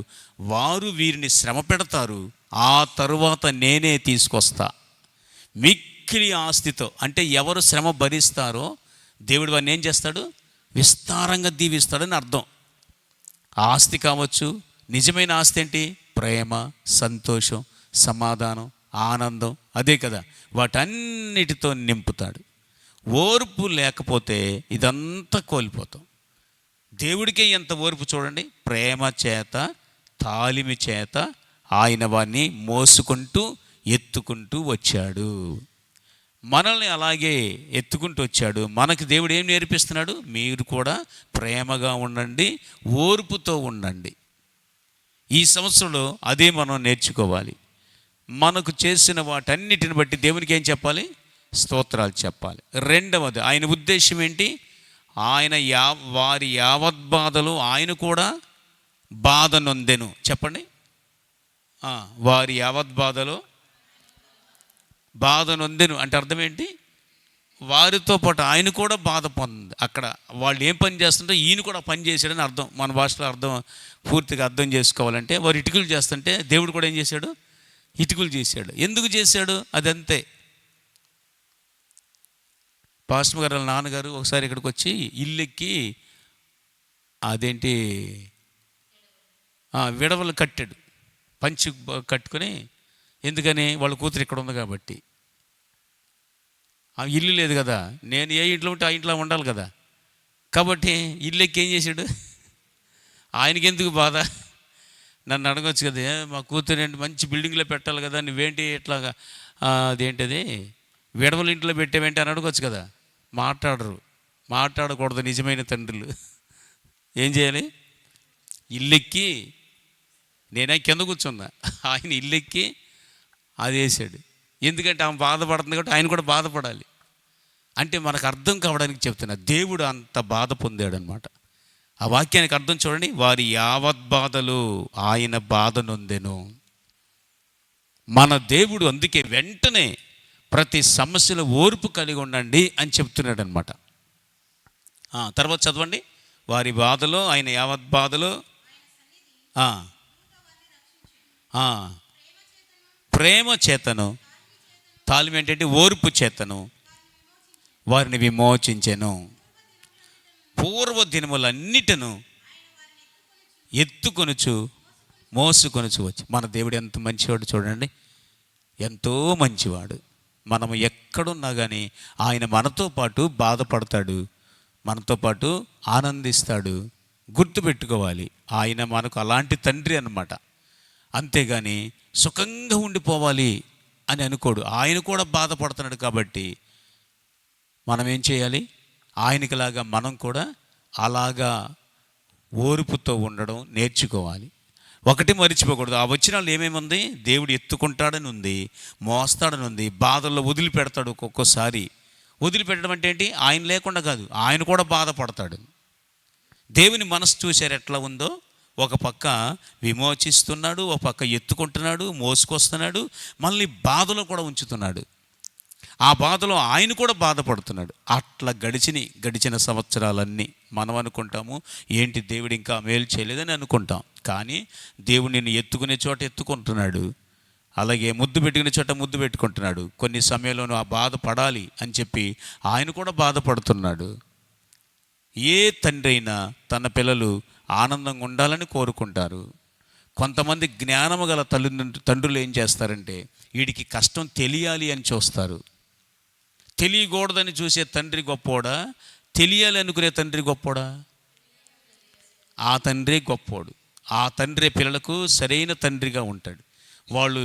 వారు వీరిని శ్రమ పెడతారు, ఆ తరువాత నేనే తీసుకొస్తా. మిక్కిలి ఆస్తితో, అంటే ఎవరు శ్రమ భరిస్తారో దేవుడు వారిని ఏం చేస్తాడు, విస్తారంగా దీవిస్తాడని అర్థం. ఆస్తి కావచ్చు, నిజమైన ఆస్తి ఏంటి, ప్రేమ, సంతోషం, సమాధానం, ఆనందం, అదే కదా, వాటన్నిటితో నింపుతాడు. ఓర్పు లేకపోతే ఇదంతా కోల్పోతాం. దేవుడికే ఎంత ఓర్పు చూడండి, ప్రేమ చేత, తాలిమి చేత ఆయన వారిని మోసుకుంటూ ఎత్తుకుంటూ వచ్చాడు. మనల్ని అలాగే ఎత్తుకుంటూ వచ్చాడు. మనకి దేవుడు ఏం నేర్పిస్తున్నాడు, మీరు కూడా ప్రేమగా ఉండండి, ఓర్పుతో ఉండండి. ఈ సంవత్సరంలో అదే మనం నేర్చుకోవాలి. మనకు చేసిన వాటన్నిటిని బట్టి దేవునికి ఏం చెప్పాలి, స్తోత్రాలు చెప్పాలి. రెండవది, ఆయన ఉద్దేశం ఏంటి, ఆయన వారి యావత్ బాధలు ఆయన కూడా బాధ నొందెను. చెప్పండి, వారి యావత్ బాధలో బాధ నొందెను అంటే అర్థం ఏంటి, వారితో పాటు ఆయన కూడా బాధ పొంది. అక్కడ వాళ్ళు ఏం పని చేస్తుంటే ఈయన కూడా పని చేశాడని అర్థం. మన భాషలో అర్థం పూర్తిగా అర్థం చేసుకోవాలంటే, వారు ఇటుకలు చేస్తుంటే దేవుడు కూడా ఏం చేశాడు, ఇటుకలు చేశాడు. ఎందుకు చేశాడు, అదంతే. పాస్టర్ గారు నాన్నగారు ఒకసారి ఇక్కడికి వచ్చి ఇల్లెక్కి అదేంటి విడవలు కట్టాడు, పంచి కట్టుకొని. ఎందుకని, వాళ్ళ కూతురు ఇక్కడ ఉంది కాబట్టి. ఆ ఇల్లు లేదు కదా, నేను ఏ ఇంట్లో ఉంటే ఆ ఇంట్లో ఉండాలి కదా. కాబట్టి ఇల్లు ఎక్కి ఏం చేశాడు, ఆయనకి ఎందుకు బాధ, నన్ను అడగొచ్చు కదా, మా కూతురు ఏంటి మంచి బిల్డింగ్లో పెట్టాలి కదా, నువ్వేంటి ఇట్లాగా అదేంటిది విడవల ఇంట్లో పెట్టేవేంటి అని అడగొచ్చు కదా. మాట్లాడకూడదు నిజమైన తండ్రులు. ఏం చేయాలి, ఇల్లెక్కి, నేనే కింద కూర్చున్నా, ఆయన ఇల్లెక్కి అది వేసాడు. ఎందుకంటే ఆమె బాధపడుతుంది కాబట్టి ఆయన కూడా బాధపడాలి. అంటే మనకు అర్థం కావడానికి చెప్తున్నా, దేవుడు అంత బాధ పొందాడు అనమాట. ఆ వాక్యానికి అర్థం చూడండి, వారి యావత్ బాధలు ఆయన బాధ నొందెను. మన దేవుడు అందుకే వెంటనే ప్రతి సమస్యలో ఓర్పు కలిగి ఉండండి అని చెప్తున్నాడు అనమాట. తర్వాత చదవండి, వారి బాధలో ఆయన యావత్ బాధలో ప్రేమ చేతను, తాళం ఏంటంటే ఓర్పు చేతను వారిని విమోచించెను. పూర్వ దినములన్నిటను ఎత్తుకొనుచు మోసుకొని వచ్చి. మన దేవుడు ఎంత మంచివాడు చూడండి, ఎంతో మంచివాడు. మనం ఎక్కడున్నా కానీ ఆయన మనతో పాటు బాధపడతాడు, మనతో పాటు ఆనందిస్తాడు. గుర్తుపెట్టుకోవాలి, ఆయన మనకు అలాంటి తండ్రి అన్నమాట. అంతేగాని సుఖంగా ఉండిపోవాలి అని అనుకోడు. ఆయన కూడా బాధపడుతున్నాడు కాబట్టి మనం ఏం చేయాలి? ఆయనకిలాగా మనం కూడా అలాగా ఓర్పుతో ఉండడం నేర్చుకోవాలి. ఒకటి మర్చిపోకూడదు, ఆ వచనాలు ఏమేమి ఉంది? దేవుడు ఎత్తుకుంటాడని ఉంది, మోస్తాడని ఉంది, బాధల్లో వదిలిపెడతాడు. ఒక్కొక్కసారి వదిలిపెట్టడం అంటే ఏంటి? ఆయన లేకుండా కాదు, ఆయన కూడా బాధపడతాడు. దేవుని మనసు చూశారు ఎట్లా ఉందో? ఒక పక్క విమోచిస్తున్నాడు, ఒక పక్క ఎత్తుకుంటున్నాడు, మోసుకొస్తున్నాడు, మళ్ళీ బాధలో కూడా ఉంచుతున్నాడు. ఆ బాధలో ఆయన కూడా బాధపడుతున్నాడు. అట్లా గడిచిన సంవత్సరాలన్నీ మనం అనుకుంటాము, ఏంటి దేవుడు ఇంకా మేలు చేయలేదని అనుకుంటాం. కానీ దేవుడు నిన్ను ఎత్తుకునే చోట ఎత్తుకుంటున్నాడు, అలాగే ముద్దు పెట్టుకునే చోట ముద్దు పెట్టుకుంటున్నాడు. కొన్ని సమయంలోనూ ఆ బాధ పడాలి అని చెప్పి ఆయన కూడా బాధపడుతున్నాడు. ఏ తండ్రి అయినా తన పిల్లలు ఆనందంగా ఉండాలని కోరుకుంటారు. కొంతమంది జ్ఞానము గల తండ్రులు ఏం చేస్తారంటే, వీడికి కష్టం తెలియాలి అని చూస్తారు. తెలియకూడదని చూసే తండ్రి గొప్పోడా, తెలియాలి అనుకునే తండ్రి గొప్పోడా? ఆ తండ్రి గొప్పోడు. ఆ తండ్రి పిల్లలకు సరైన తండ్రిగా ఉంటాడు. వాళ్ళు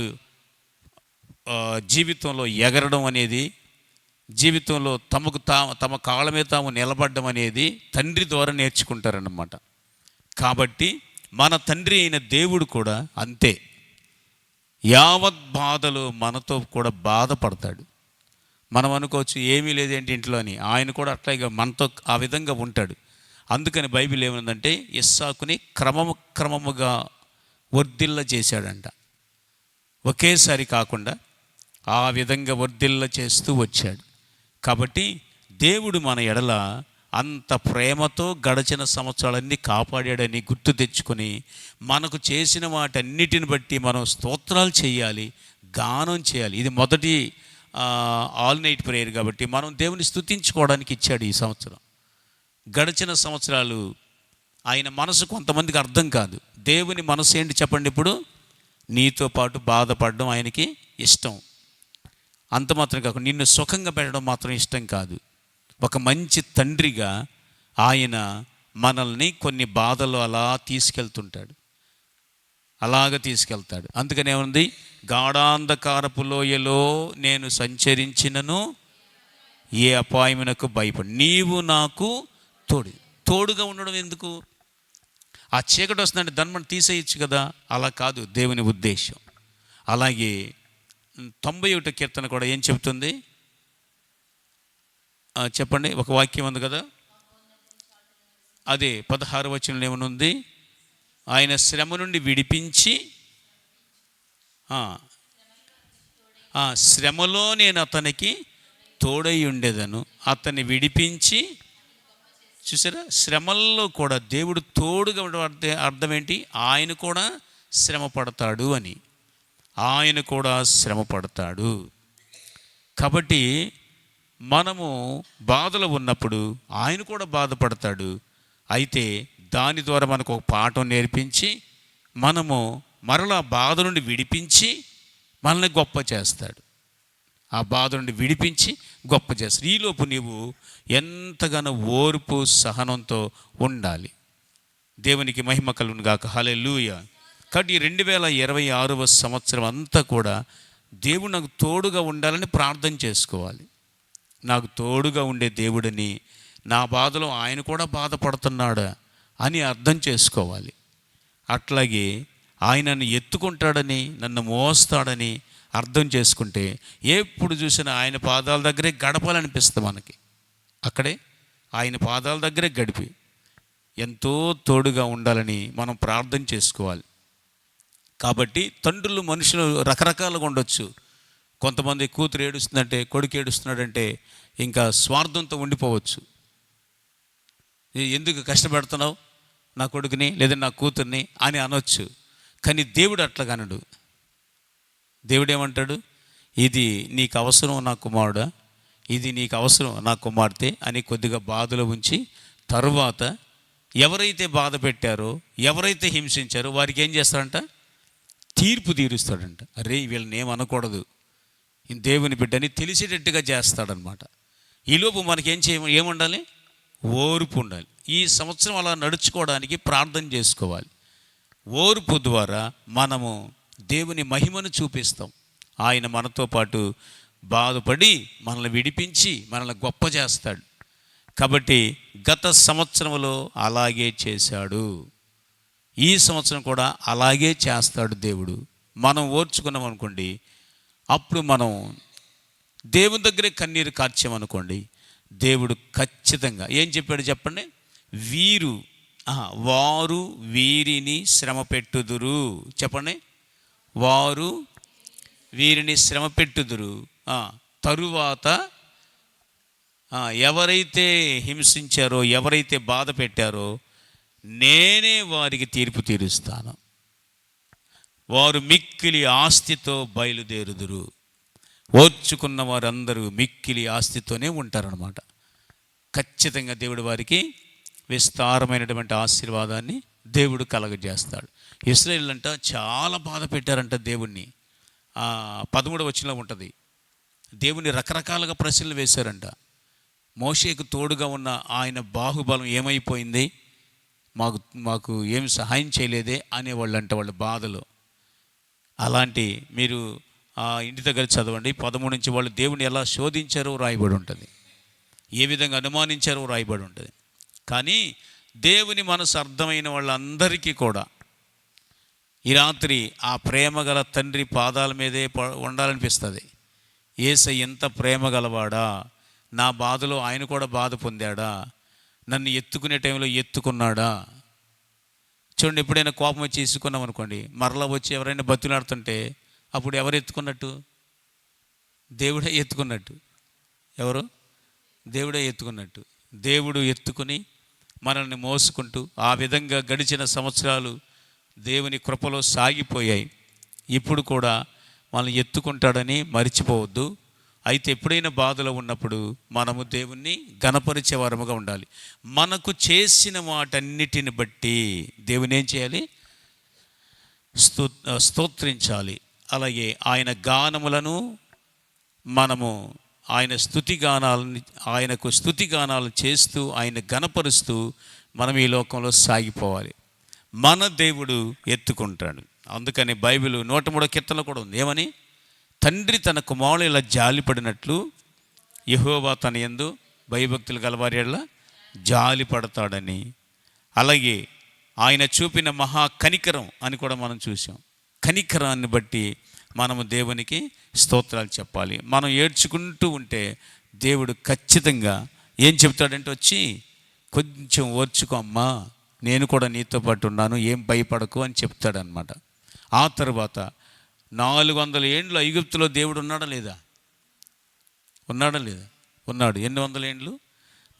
జీవితంలో ఎగరడం అనేది, జీవితంలో తమ కాళ్ళ మీద తాము నిలబడడం అనేది తండ్రి ద్వారా నేర్చుకుంటారన్నమాట. కాబట్టి మన తండ్రి అయిన దేవుడు కూడా అంతే, యావత్ బాధలు మనతో కూడా బాధపడతాడు. మనం అనుకోవచ్చు ఏమీ లేదేంటి ఇంట్లో అని, ఆయన కూడా అట్లాగే మనతో ఆ విధంగా ఉంటాడు. అందుకని బైబిల్ ఏముందంటే, ఇస్సాకుని క్రమముగా వర్ధిల్ల చేశాడంట. ఒకేసారి కాకుండా ఆ విధంగా వర్ధిల్ల చేస్తూ వచ్చాడు. కాబట్టి దేవుడు మన ఎడల అంత ప్రేమతో గడిచిన సంవత్సరాలన్నీ కాపాడాడని గుర్తు తెచ్చుకొని, మనకు చేసిన వాటన్నిటిని బట్టి మనం స్తోత్రాలు చేయాలి, గానం చేయాలి. ఇది మొదటి ఆల్ నైట్ ప్రేయర్ కాబట్టి మనం దేవుని స్తుతించుకోవడానికి ఇచ్చాడు ఈ సంవత్సరం. గడిచిన సంవత్సరాలు ఆయన మనసు కొంతమందికి అర్థం కాదు. దేవుని మనసు ఏంటి చెప్పండి? ఇప్పుడు నీతో పాటు బాధపడడం ఆయనకి ఇష్టం. అంత మాత్రం కాకుండా నిన్ను సుఖంగా పెట్టడం మాత్రం ఇష్టం కాదు. ఒక మంచి తండ్రిగా ఆయన మనల్ని కొన్ని బాధలు అలా తీసుకెళ్తుంటాడు, తీసుకెళ్తాడు. అందుకని ఏముంది? గాఢాంధకారపు లోయలో నేను సంచరించినను ఏ అపాయమునకు భయపడి, నీవు నాకు తోడుగా ఉండడం ఎందుకు? ఆ చీకటి వస్తుందంటే దాన్ని మనం తీసేయచ్చు కదా, అలా కాదు దేవుని ఉద్దేశం. అలాగే 91 కీర్తన కూడా ఏం చెబుతుంది చెప్పండి? ఒక వాక్యం ఉంది కదా, అదే 16వ వచనంలో ఏమనుంది? ఆయన శ్రమ నుండి విడిపించి, శ్రమలో నేను అతనికి తోడై ఉండేదను, అతన్ని విడిపించి. చూసారా? శ్రమల్లో కూడా దేవుడు తోడుగా ఉండడం అర్థం ఏంటి? ఆయన కూడా శ్రమ పడతాడు అని. ఆయన కూడా శ్రమ పడతాడు. కాబట్టి మనము బాధలో ఉన్నప్పుడు ఆయన కూడా బాధపడతాడు. అయితే దాని ద్వారా మనకు ఒక పాఠం నేర్పించి, మనము మరలా బాధ నుండి విడిపించి మనల్ని గొప్ప చేస్తాడు. ఆ బాధ నుండి విడిపించి గొప్ప చేస్తాడు. ఈలోపు నీవు ఎంతగానో ఓర్పు సహనంతో ఉండాలి. దేవునికి మహిమ కలుగును గాక. హల్లెలూయా. కాబట్టి 2026వ సంవత్సరం అంతా కూడా దేవుడు నాకు తోడుగా ఉండాలని ప్రార్థన చేసుకోవాలి. నాకు తోడుగా ఉండే దేవుడిని, నా బాధలో ఆయన కూడా బాధపడుతున్నాడా అని అర్థం చేసుకోవాలి. అట్లాగే ఆయన నన్ను ఎత్తుకుంటాడని, నన్ను మోస్తాడని అర్థం చేసుకుంటే ఎప్పుడు చూసినా ఆయన పాదాల దగ్గరే గడపాలనిపిస్తుంది మనకి. అక్కడే ఆయన పాదాల దగ్గరే గడిపి ఎంతో తోడుగా ఉండాలని మనం ప్రార్థన చేసుకోవాలి. కాబట్టి తండ్రులు మనుషులు రకరకాలుగా ఉండొచ్చు. కొంతమంది కూతురు ఏడుస్తుందంటే, కొడుకు ఏడుస్తున్నాడంటే ఇంకా స్వార్థంతో ఉండిపోవచ్చు. ఎందుకు కష్టపెడుతున్నావు నా కొడుకుని లేదా నా కూతుర్ని అని అనొచ్చు. కానీ దేవుడు అట్లా కనడు. దేవుడు ఏమంటాడు? ఇది నీకు అవసరం నా కుమారుడా, ఇది నీకు అవసరం నా కుమార్తె అని కొద్దిగా బాధలో ఉంచి, తరువాత ఎవరైతే బాధ పెట్టారో, ఎవరైతే హింసించారో వారికి ఏం చేస్తారంట? తీర్పు తీరుస్తాడంట. అరే వీళ్ళని ఏమనకూడదు, దేవుని బిడ్డని తెలిసేటట్టుగా చేస్తాడనమాట. ఈలోపు మనకేం ఏముండాలి? ఓర్పు ఉండాలి. ఈ సంవత్సరం అలా నడుచుకోవడానికి ప్రార్థన చేసుకోవాలి. ఓర్పు ద్వారా మనము దేవుని మహిమను చూపిస్తాం. ఆయన మనతో పాటు బాధపడి మనల్ని విడిపించి మనల్ని గొప్ప చేస్తాడు. కాబట్టి గత సంవత్సరంలో అలాగే చేశాడు, ఈ సంవత్సరం కూడా అలాగే చేస్తాడు దేవుడు. మనం ఓర్చుకున్నాం అనుకోండి, అప్పుడు మనం దేవుని దగ్గరే కన్నీరు కార్చామనుకోండి, దేవుడు ఖచ్చితంగా ఏం చెప్పాడు చెప్పండి? వారు వీరిని శ్రమ పెట్టుదురు. చెప్పండి, వారు వీరిని శ్రమ పెట్టుదురు. తరువాత ఎవరైతే హింసించారో, ఎవరైతే బాధ పెట్టారో నేనే వారికి తీర్పు తీరుస్తాను. వారు మిక్కిలి ఆస్తితో బయలుదేరుదురు. ఓర్చుకున్న వారందరూ మిక్కిలి ఆస్తితోనే ఉంటారనమాట. ఖచ్చితంగా దేవుడు వారికి విస్తారమైనటువంటి ఆశీర్వాదాన్ని దేవుడు కలగజేస్తాడు. ఇశ్రాయేలు అంట చాలా బాధ పెట్టారంట దేవుణ్ణి. 13వ వచనంలో ఉంటుంది, దేవుని రకరకాలుగా ప్రశ్నలు వేశారంట. మోషేకు తోడుగా ఉన్న ఆయన బాహుబలం ఏమైపోయింది, మాకు ఏం సహాయం చేయలేదే అనేవాళ్ళు అంట వాళ్ళ బాధలో. అలాంటి మీరు ఇంటి దగ్గర చదవండి, 13 నుంచి వాళ్ళు దేవుని ఎలా శోధించారో రాయబడి ఉంటుంది, ఏ విధంగా అనుమానించారో రాయబడి ఉంటుంది. కానీ దేవుని మనసు అర్థమైన వాళ్ళందరికీ కూడా ఈ రాత్రి ఆ ప్రేమ గల తండ్రి పాదాల మీదే ఉండాలనిపిస్తుంది. యేసయ్య ఎంత ప్రేమ గలవాడా, నా బాధలో ఆయన కూడా బాధ పొందాడా, నన్ను ఎత్తుకునే టైంలో ఎత్తుకున్నాడా. చూడండి, ఎప్పుడైనా కోపం వచ్చి ఇసుకున్నాం అనుకోండి, మరలా వచ్చి ఎవరైనా బతులాడుతుంటే అప్పుడు ఎవరు ఎత్తుకున్నట్టు? దేవుడే ఎత్తుకున్నట్టు. ఎవరు? దేవుడే ఎత్తుకున్నట్టు. దేవుడు ఎత్తుకుని మనల్ని మోసుకుంటూ ఆ విధంగా గడిచిన సంవత్సరాలు దేవుని కృపలో సాగిపోయాయి. ఇప్పుడు కూడా మనల్ని ఎత్తుకుంటాడని మరిచిపోవద్దు. అయితే ఎప్పుడైనా బాధలో ఉన్నప్పుడు మనము దేవుణ్ణి ఘనపరిచే వారముగా ఉండాలి. మనకు చేసిన వాటన్నిటిని బట్టి దేవుని ఏం చేయాలి? స్తోత్రించాలి. అలాగే ఆయన గానములను మనము ఆయనకు స్తుతి గానాలు చేస్తూ ఆయన ఘనపరుస్తూ మనం ఈ లోకంలో సాగిపోవాలి. మన దేవుడు ఎత్తుకుంటాడు. అందుకని బైబిల్ 103వ కీర్తనలో కూడా ఉంది, ఏమని? తండ్రి తన కుమారుడు ఇలా జాలిపడినట్లు యెహోవా తన యందు భయభక్తులు గలవారి యెడల జాలి పడతాడని. అలాగే ఆయన చూపిన మహా కనికరం అని కూడా మనం చూసాం. కనికరాన్ని బట్టి మనము దేవునికి స్తోత్రాలు చెప్పాలి. మనం ఏడ్చుకుంటూ ఉంటే దేవుడు ఖచ్చితంగా ఏం చెప్తాడంటే, వచ్చి కొంచెం ఓర్చుకో అమ్మా, నేను కూడా నీతో పాటు ఉన్నాను, ఏం భయపడకు అని చెప్తాడనమాట. ఆ తర్వాత 400 ఏండ్లు ఐగుప్తులో దేవుడు ఉన్నాడా లేదా? ఉన్నాడా లేదా? ఉన్నాడు. ఎన్ని వందల ఏండ్లు?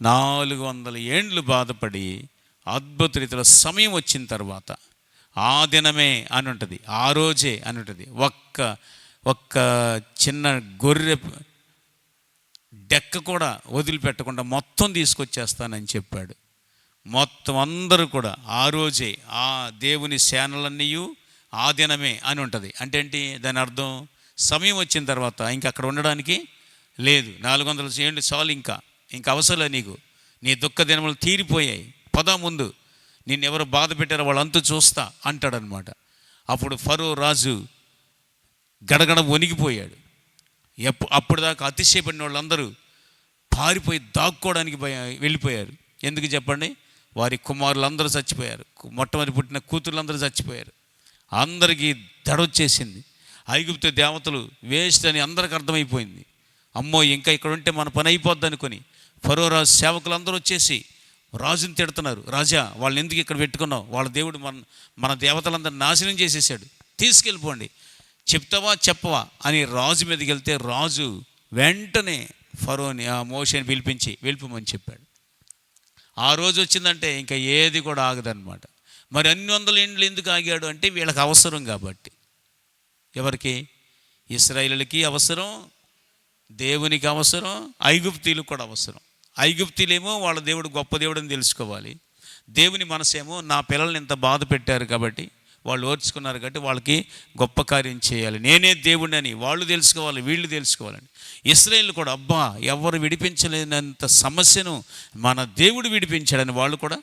400 ఏండ్లు బాధపడి అద్భుత రీతిలో సమయం వచ్చిన తర్వాత ఆ దినమే అని ఉంటుంది, ఆ రోజే అని ఉంటుంది. ఒక్క చిన్న గొర్రె డెక్క కూడా వదిలిపెట్టకుండా మొత్తం తీసుకొచ్చేస్తానని చెప్పాడు. మొత్తం అందరూ కూడా ఆ రోజే, ఆ దేవుని సేనలన్నీ ఆ దినమే అని ఉంటుంది. అంటే ఏంటి దాని అర్థం? సమయం వచ్చిన తర్వాత ఇంకా అక్కడ ఉండడానికి లేదు. 400 ఏండ్లు చాలు, ఇంకా అవసరం నీకు. నీ దుఃఖ దినములు తీరిపోయాయి, పదా ముందు నిన్నెవరు బాధ పెట్టారో వాళ్ళంతా చూస్తా అంటాడనమాట. అప్పుడు ఫరో రాజు గడగడ వణిగిపోయాడు. అప్పుడు దాకా అతిశయపడిన వాళ్ళందరూ పారిపోయి దాక్కోవడానికి వెళ్ళిపోయారు. ఎందుకు చెప్పండి? వారి కుమారులందరూ చచ్చిపోయారు, మొట్టమొదటి పుట్టిన కూతుర్లందరూ చచ్చిపోయారు. అందరికీ దడొచ్చేసింది. ఐగుప్తు దేవతలు వేస్ట్ అని అందరికి అర్థమైపోయింది. అమ్మో ఇంకా ఇక్కడ ఉంటే మన పని అయిపోద్ది అనుకొని ఫరో రాజు సేవకులందరూ వచ్చేసి రాజుని తిడుతున్నారు. రాజా, వాళ్ళని ఎందుకు ఇక్కడ పెట్టుకున్నావు? వాళ్ళ దేవుడు మన దేవతలందరూ నాశనం చేసేసాడు, తీసుకెళ్ళిపోండి, చెప్తావా చెప్పవా అని రాజు మీదకి వెళ్తే రాజు వెంటనే ఫరోని మోషేని పిలిపించి వెళ్ళిపోమని చెప్పాడు. ఆ రోజు వచ్చిందంటే ఇంకా ఏది కూడా ఆగదన్నమాట. మరి 100 ఏండ్లు ఎందుకు ఆగాడు అంటే వీళ్ళకి అవసరం కాబట్టి. ఎవరికి? ఇశ్రాయేలుకి అవసరం, దేవునికి అవసరం, ఐగుప్తీలకు కూడా అవసరం. ఐగుప్తీలేమో వాళ్ళ దేవుడు గొప్ప దేవుడు అని తెలుసుకోవాలి. దేవుని మనసేమో నా పిల్లల్ని ఇంత బాధ పెట్టారు కాబట్టి వాళ్ళు ఓర్చుకున్నారు కాబట్టి వాళ్ళకి గొప్ప కార్యం చేయాలి, నేనే దేవుడిని అని వాళ్ళు తెలుసుకోవాలి, వీళ్ళు తెలుసుకోవాలని. ఇశ్రాయేలు కూడా అబ్బా ఎవరు విడిపించలేనంత సమస్యను మన దేవుడు విడిపించాడని వాళ్ళు కూడా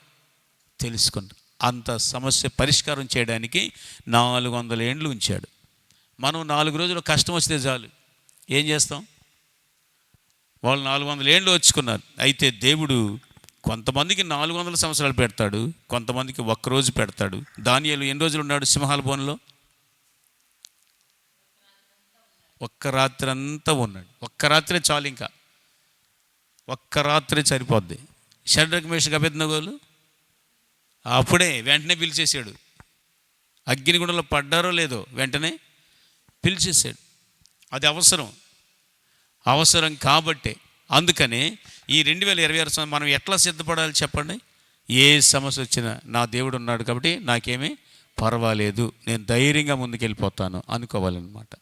తెలుసుకున్నారు. అంత సమస్య పరిష్కారం చేయడానికి 400 ఏండ్లు ఉంచాడు. మనం 4 రోజులు కష్టం వస్తే చాలు, ఏం చేస్తాం? వాళ్ళు 400 ఏండ్లు వచ్చుకున్నారు. అయితే దేవుడు కొంతమందికి 400 సంవత్సరాలు పెడతాడు, కొంతమందికి ఒక్కరోజు పెడతాడు. దానియేలు ఎన్ని రోజులు ఉన్నాడు సింహాల బోనులో? ఒక్క రాత్రి అంతా ఉన్నాడు. ఒక్క రాత్రి చాలు, ఇంకా ఒక్క రాత్రి సరిపోద్ది. షడ్రక్ మేషక్ అబేద్నెగోలు అప్పుడే వెంటనే పిలిచేసాడు. అగ్నిగుండంలో పడ్డారో లేదో వెంటనే పిలిచేసాడు. అది అవసరం కాబట్టే. అందుకనే ఈ 2026 మనం ఎట్లా సిద్ధపడాలి చెప్పండి? ఏ సమస్య వచ్చినా నా దేవుడు ఉన్నాడు కాబట్టి నాకేమీ పర్వాలేదు, నేను ధైర్యంగా ముందుకెళ్ళిపోతాను అనుకోవాలన్నమాట.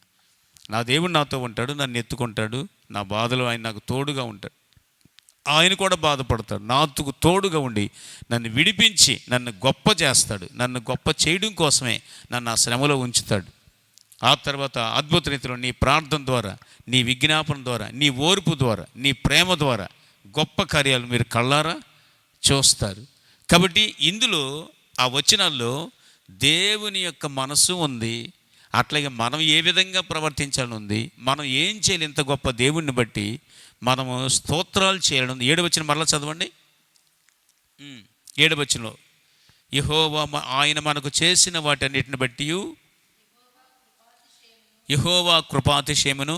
నా దేవుడు నాతో ఉంటాడు, నన్ను ఎత్తుకుంటాడు, నా బాధలో ఆయన నాకు తోడుగా ఉంటాడు. ఆయన కూడా బాధపడతాడు, నాకు తోడుగా ఉండి నన్ను విడిపించి నన్ను గొప్ప చేస్తాడు. నన్ను గొప్ప చేయడం కోసమే నన్ను ఆ శ్రమలో ఉంచుతాడు. ఆ తర్వాత అద్భుత రీతిలో నీ ప్రార్థన ద్వారా, నీ విజ్ఞాపన ద్వారా, నీ ఓర్పు ద్వారా, నీ ప్రేమ ద్వారా గొప్ప కార్యాలు మీరు కళ్ళారా చూస్తారు. కాబట్టి ఇందులో ఆ వచనాల్లో దేవుని యొక్క మనసు ఉంది, అట్లాగే మనం ఏ విధంగా ప్రవర్తించాలని ఉంది, మనం ఏం చేయాలి ఇంత గొప్ప దేవుణ్ణి బట్టి మనము స్తోత్రాలు చేయాలని ఉంది. 7వ వచనం మరలా చదవండి. 7వ వచనంలో యెహోవా ఆయన మనకు చేసిన వాటన్నిటిని బట్టి యెహోవా కృపాతిశయమును,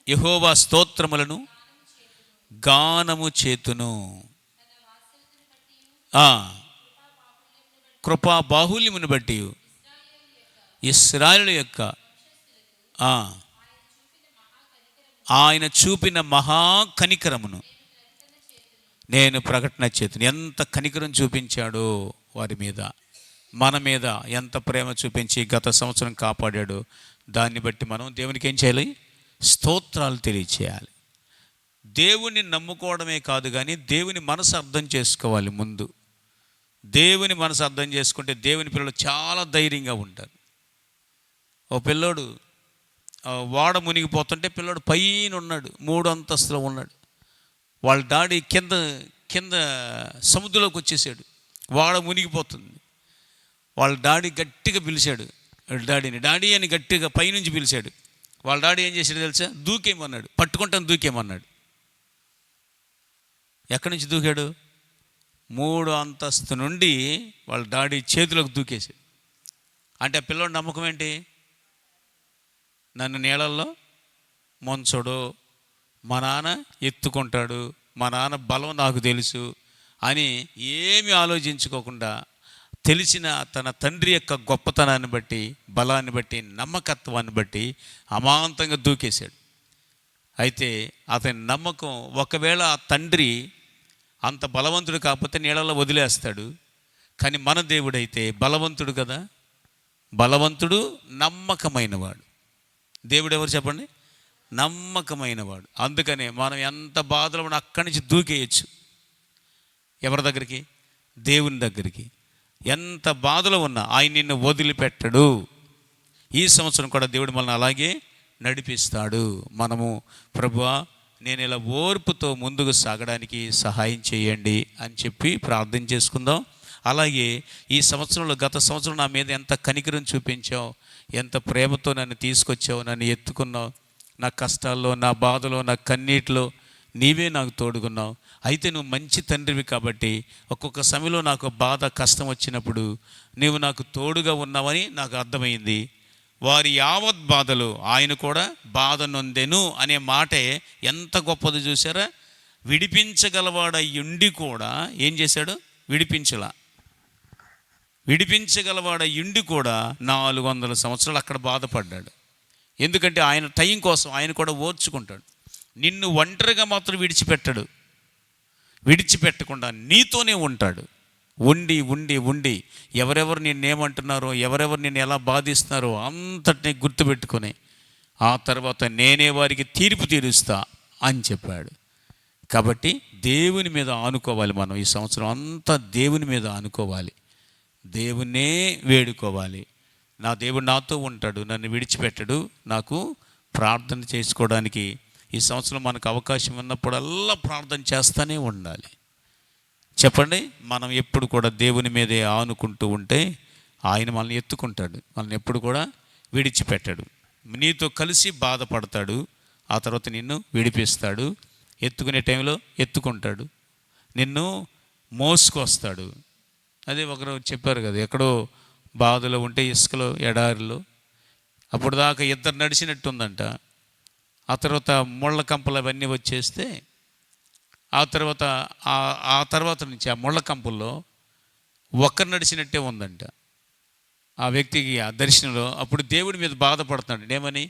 యెహోవా స్తోత్రములను గానము చేతును, కృపా బాహుల్యమును బట్టి ఇశ్రాయేలు యొక్క ఆయన చూపిన మహా కనికరమును నేను ప్రకటన చేతును. ఎంత కనికరం చూపించాడో వారి మీద, మన మీద ఎంత ప్రేమ చూపించి గత సంవత్సరం కాపాడాడో దాన్ని బట్టి మనం దేవునికి ఏం చేయాలి? స్తోత్రాలు తెలియచేయాలి. దేవుని నమ్ముకోవడమే కాదు కానీ దేవుని మనసు అర్థం చేసుకోవాలి. ముందు దేవుని మనసు అర్థం చేసుకుంటే దేవుని పిల్లలు చాలా ధైర్యంగా ఉంటారు. ఓ పిల్లోడు వాడ మునిగిపోతుంటే పిల్లోడు పైన ఉన్నాడు, 3 అంతస్తులో ఉన్నాడు. వాళ్ళ డాడీ కింద సముద్రంలోకి వచ్చేసాడు, వాడ మునిగిపోతుంది. వాళ్ళ డాడీ గట్టిగా పిలిచాడు, డాడీ అని గట్టిగా పైనుంచి పిలిచాడు. వాళ్ళ డాడీ ఏం చేశాడు తెలుసా? దూకేమన్నాడు, పట్టుకుంటాను దూకేమన్నాడు. ఎక్కడి నుంచి దూకాడు? 3 అంతస్తు నుండి వాళ్ళ డాడీ చేతిలోకి దూకేసాడు. అంటే ఆ పిల్లోడి నమ్మకం ఏంటి? నన్ను నీళ్ళల్లో ముంచడు, మా నాన్న ఎత్తుకుంటాడు, మా నాన్న బలం నాకు తెలుసు అని ఏమి ఆలోచించుకోకుండా తెలిసిన తన తండ్రి యొక్క గొప్పతనాన్ని బట్టి, బలాన్ని బట్టి, నమ్మకత్వాన్ని బట్టి అమాంతంగా దూకేశాడు. అయితే అతని నమ్మకం, ఒకవేళ ఆ తండ్రి అంత బలవంతుడు కాకపోతే నీళ్ళలో వదిలేస్తాడు. కానీ మన దేవుడైతే బలవంతుడు కదా, బలవంతుడు, నమ్మకమైనవాడు. దేవుడు ఎవరు చెప్పండి? నమ్మకమైనవాడు. అందుకనే మనం ఎంత బాధలో ఉన్నా అక్కడి నుంచి దూకేయచ్చు. ఎవరి దగ్గరికి? దేవుని దగ్గరికి. ఎంత బాధలో ఉన్నా ఆయన నిన్ను వదిలిపెట్టడు. ఈ సంవత్సరం కూడా దేవుడు మనల్ని అలాగే నడిపిస్తాడు. మనము ప్రభువా నేను ఇలా ఓర్పుతో ముందుకు సాగడానికి సహాయం చేయండి అని చెప్పి ప్రార్థన చేసుకుందాం. అలాగే ఈ సంవత్సరంలో, గత సంవత్సరం నా మీద ఎంత కనికరం చూపించావు, ఎంత ప్రేమతో నన్ను తీసుకొచ్చావు, నన్ను ఎత్తుకున్నావు. నా కష్టాల్లో, నా బాధలో, నా కన్నీటిలో నీవే నాకు తోడుకున్నావు. అయితే నువ్వు మంచి తండ్రివి కాబట్టి ఒక్కొక్క సమయంలో నాకు బాధ, కష్టం వచ్చినప్పుడు నీవు నాకు తోడుగా ఉన్నావని నాకు అర్థమైంది. వారి యావత్ బాధలు ఆయన కూడా బాధ నొందెను అనే మాటే ఎంత గొప్పది చూసారా? విడిపించగలవాడయ్యుండి కూడా ఏం చేశాడు? విడిపించగలవాడయ్యుండి కూడా 400 సంవత్సరాలు అక్కడ బాధపడ్డాడు. ఎందుకంటే ఆయన టైం కోసం ఆయన కూడా ఓర్చుకుంటాడు. నిన్ను ఒంటరిగా మాత్రం విడిచిపెట్టకుండా నీతోనే ఉంటాడు. ఉండి ఎవరెవరు నిన్నేమంటున్నారో, ఎవరెవరు నిన్ను ఎలా బాధిస్తున్నారో అంతటినీ గుర్తుపెట్టుకొని ఆ తర్వాత నేనే వారికి తీర్పు తీరుస్తా అని చెప్పాడు. కాబట్టి దేవుని మీద ఆనుకోవాలి. మనం ఈ సంవత్సరం అంతా దేవుని మీద ఆనుకోవాలి. దేవుణ్ణే వేడుకోవాలి. నా దేవుడు నాతో ఉంటాడు, నన్ను విడిచిపెట్టడు. నాకు ప్రార్థన చేసుకోవడానికి ఈ సంవత్సరం మనకు అవకాశం ఉన్నప్పుడల్లా ప్రార్థన చేస్తూనే ఉండాలి. చెప్పండి, మనం ఎప్పుడు కూడా దేవుని మీదే ఆనుకుంటూ ఉంటే ఆయన మనల్ని ఎత్తుకుంటాడు, మనల్ని ఎప్పుడు కూడా విడిచిపెట్టాడు. నీతో కలిసి బాధపడతాడు, ఆ తర్వాత నిన్ను విడిపిస్తాడు. ఎత్తుకునే టైంలో ఎత్తుకుంటాడు, నిన్ను మోసుకొస్తాడు. అదే ఒకరు చెప్పారు కదా, ఎక్కడో బాధలో ఉంటే ఇసుకలో ఎడారిలో అప్పుడు దాకా ఇద్దరు నడిచినట్టుందంట. ఆ తర్వాత ముళ్ళ కంపలు అవన్నీ వచ్చేస్తే ఆ తర్వాత నుంచి ఆ ముళ్ళ కంపుల్లో ఒక్కరు నడిచినట్టే ఉందంట ఆ వ్యక్తికి ఆ దర్శనంలో. అప్పుడు దేవుడి మీద బాధపడుతున్నాడు, ఏమని,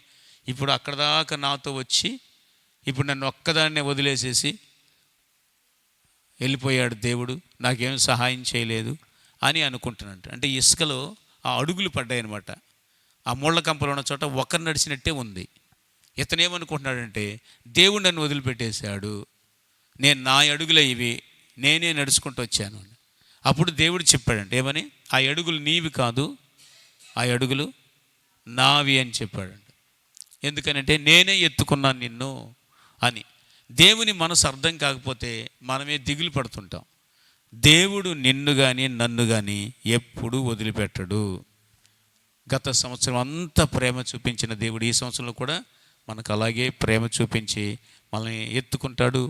ఇప్పుడు అక్కడ దాకా నాతో వచ్చి ఇప్పుడు నన్ను ఒక్కదాన్నే వదిలేసేసి వెళ్ళిపోయాడు దేవుడు, నాకేం సహాయం చేయలేదు అని అనుకుంటున్నాడు. అంటే ఇసుకలో ఆ అడుగులు పడ్డాయన్నమాట. ఆ ముళ్ళ కంపలు ఉన్న చోట ఒకరు నడిచినట్టే ఉంది. ఇతనేమనుకుంటున్నాడంటే, దేవుడు నన్ను వదిలిపెట్టేశాడు, నేను నా అడుగులే ఇవి, నేనే నడుచుకుంటూ వచ్చాను. అప్పుడు దేవుడు చెప్పాడంటే ఏమని, ఆ అడుగులు నీవి కాదు, ఆ అడుగులు నావి అని చెప్పాడంట. ఎందుకనంటే నేనే ఎత్తుకున్నాను నిన్ను అని. దేవుని మనసు అర్థం కాకపోతే మనమే దిగులు పడుతుంటాం. దేవుడు నిన్ను కానీ నన్ను కానీ ఎప్పుడూ వదిలిపెట్టడు. గత సంవత్సరం అంతా ప్రేమ చూపించిన దేవుడు ఈ సంవత్సరంలో కూడా మనకు అలాగే ప్రేమ చూపించి మనల్ని ఎత్తుకుంటాడు,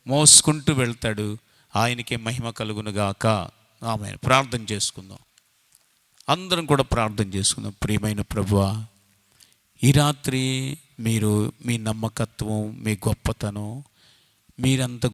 మోసుకుంటూ వెళ్తాడు. ఆయనకే మహిమ కలుగునుగాక. ఆమేన్. ప్రార్థన చేసుకుందాం, అందరం కూడా ప్రార్థన చేసుకుందాం. ప్రియమైన ప్రభువా, ఈ రాత్రి మీరు మీ నమ్మకత్వం, మీ గొప్పతనం, మీరంత